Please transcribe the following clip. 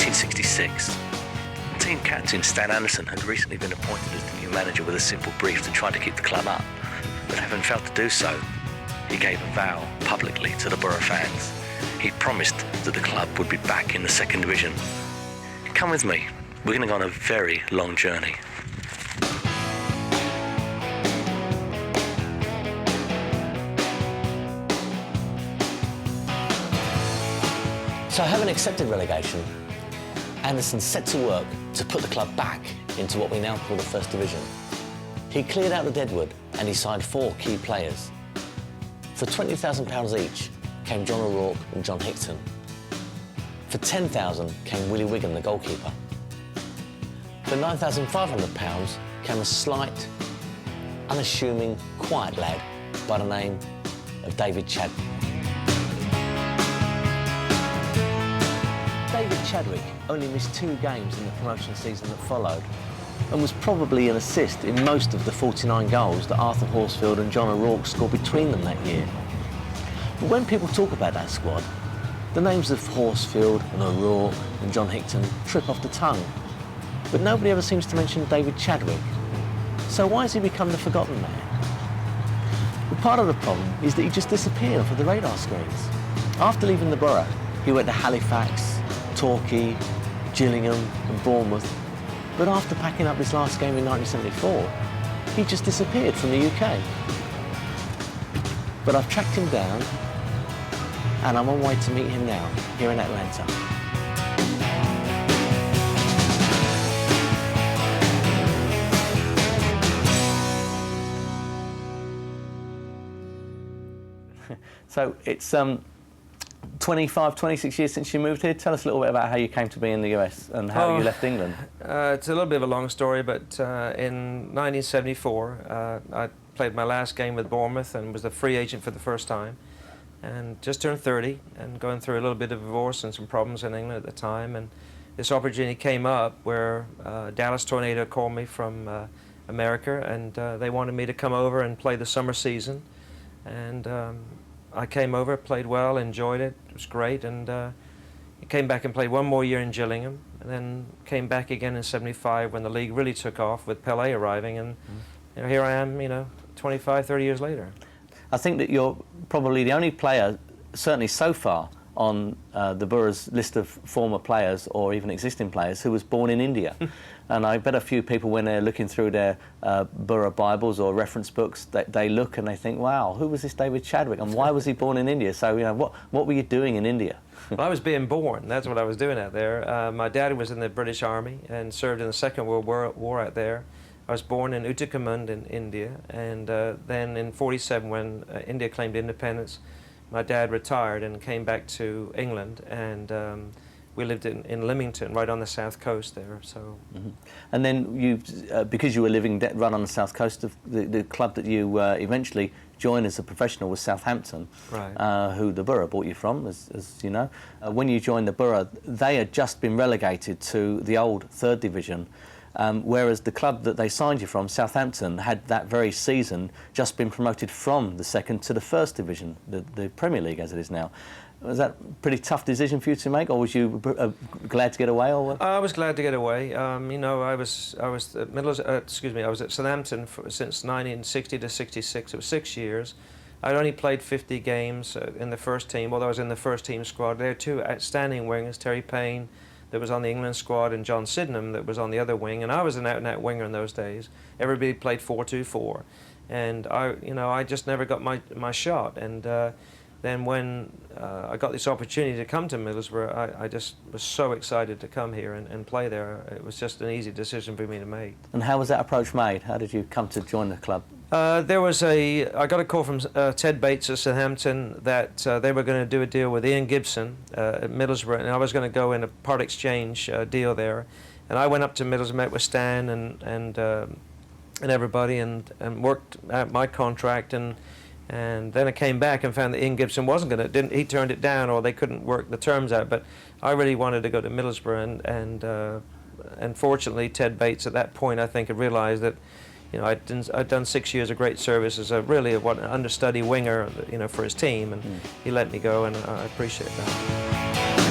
1966. Team captain Stan Anderson had recently been appointed as the new manager with a simple brief to try to keep the club up, but having failed to do so, he gave a vow publicly to the Borough fans. He promised that the club would be back in the second division. Come with me, we're going to go on a very long journey. So having accepted relegation, Anderson set to work to put the club back into what we now call the First Division. He cleared out the deadwood and he signed 4 key players. For £20,000 each came John O'Rourke and John Hickton. For £10,000 came Willie Wigan, the goalkeeper. For £9,500 came a slight, unassuming, quiet lad by the name of David Chadwick. David Chadwick only missed 2 games in the promotion season that followed and was probably an assist in most of the 49 goals that Arthur Horsfield and John O'Rourke scored between them that year. But when people talk about that squad, the names of Horsfield and O'Rourke and John Hickton trip off the tongue. But nobody ever seems to mention David Chadwick. So why has he become the forgotten man? Well, part of the problem is that he just disappeared off of the radar screens. After leaving the borough, he went to Halifax, Torquay, Gillingham and Bournemouth, but after packing up his last game in 1974, he just disappeared from the UK. But I've tracked him down and I'm on my way to meet him now, here in Atlanta. So it's 25, 26 years since you moved here. Tell us a little bit about how you came to be in the US and how you left England. It's a little bit of a long story, but in 1974, I played my last game with Bournemouth and was a free agent for the first time, and just turned 30 and going through a little bit of divorce and some problems in England at the time. And this opportunity came up where Dallas Tornado called me from America, and they wanted me to come over and play the summer season. And I came over, played well, enjoyed it. It was great, and came back and played one more year in Gillingham, and then came back again in '75 when the league really took off with Pelé arriving, and you know, here I am, 25, 30 years later. I think that you're probably the only player, certainly so far, on the Borough's list of former players or even existing players who was born in India. And I bet a few people, when they're looking through their Borough Bibles or reference books, they look and they think, wow, who was this David Chadwick and why was he born in India? So, what were you doing in India? Well, I was being born. That's what I was doing out there. My dad was in the British Army and served in the Second World War out there. I was born in Uttarakhand in India, and then in '47, when India claimed independence, my dad retired and came back to England, and we lived in Leamington, right on the south coast there. So, and then you, because you were living right on the south coast, of the club that you eventually joined as a professional was Southampton, right. Who the Borough brought you from, as you know. When you joined the Borough, they had just been relegated to the old third division. Whereas the club that they signed you from, Southampton, had that very season just been promoted from the second to the first division, the Premier League as it is now. Was that a pretty tough decision for you to make, or was you glad to get away? Or what? I was glad to get away. I was at Southampton since 1960 to '66. It was 6 years. I'd only played 50 games in the first team, although I was in the first team squad. There were 2 outstanding wingers, Terry Payne, that was on the England squad, and John Sydenham that was on the other wing, and I was an out-and-out winger in those days. Everybody played 4-2-4, and I just never got my shot. And then when I got this opportunity to come to Middlesbrough, I just was so excited to come here and play there. It was just an easy decision for me to make. And how was that approach made? How did you come to join the club? I got a call from Ted Bates at Southampton that they were going to do a deal with Ian Gibson at Middlesbrough, and I was going to go in a part exchange deal there. And I went up to Middlesbrough, met with Stan and everybody, and worked out my contract, and then I came back and found that Ian Gibson wasn't going to. He turned it down, or they couldn't work the terms out. But I really wanted to go to Middlesbrough, and fortunately, Ted Bates at that point, I think, had realised that. I'd done 6 years of great service as an understudy winger, for his team, and he let me go, and I appreciate that.